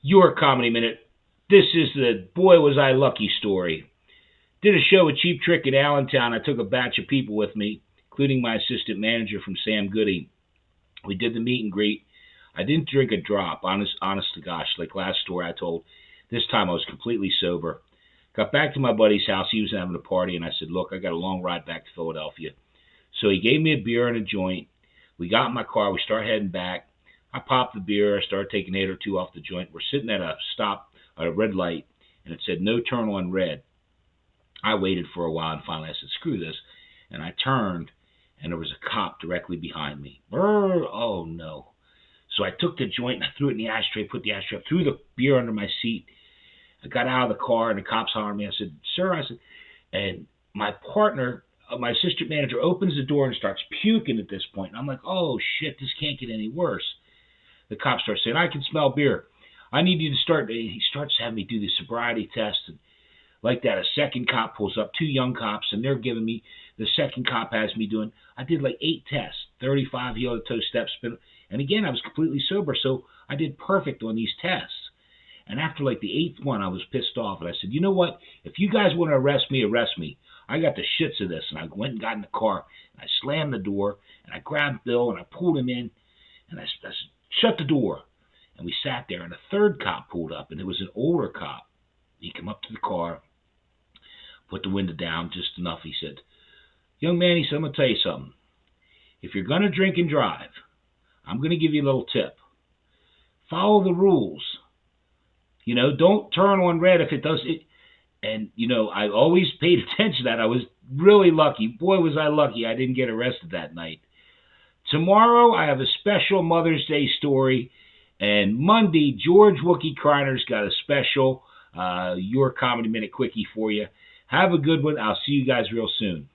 Your Comedy Minute. This is the Boy Was I Lucky story. Did a show with Cheap Trick in Allentown. I took a batch of people with me, including my assistant manager from Sam Goody. We did the meet and greet. I didn't drink a drop, honest to gosh, like last story I told. This time I was completely sober. Got back to my buddy's house. He was having a party, and I said, look, I got a long ride back to Philadelphia. So he gave me a beer and a joint. We got in my car. We started heading back. I popped the beer. I started taking 8 or 2 off the joint. We're sitting at a stop, at a red light, and it said no turn on red. I waited for a while, and finally I said, screw this. And I turned, and there was a cop directly behind me. Brr, oh, no. So I took the joint, and I threw it in the ashtray, put the ashtray up, threw the beer under my seat. I got out of the car, and the cops hollered me. I said, sir, and my partner, my assistant manager, opens the door and starts puking at this point. And I'm like, oh, shit, this can't get any worse. The cop starts saying, I can smell beer. I need you to start. He starts having me do the sobriety test. And like that, a second cop pulls up, 2 young cops, and they're giving me, the second cop has me doing, I did like 8 tests, 35 heel-to-toe step spin. And again, I was completely sober, so I did perfect on these tests. And after like the 8th one, I was pissed off. And I said, you know what? If you guys want to arrest me, arrest me. I got the shits of this. And I went and got in the car, and I slammed the door, and I grabbed Bill, and I pulled him in, and I shut the door. And we sat there, and a third cop pulled up, and it was an older cop. He came up to the car, put the window down just enough. He said, young man, he said, I'm going to tell you something. If you're going to drink and drive, I'm going to give you a little tip. Follow the rules. You know, don't turn on red if it does it. And, you know, I always paid attention to that. I was really lucky. Boy, was I lucky I didn't get arrested that night. Tomorrow, I have a special Mother's Day story. And Monday, George Wookie Kreiner's got a special Your Comedy Minute Quickie for you. Have a good one. I'll see you guys real soon.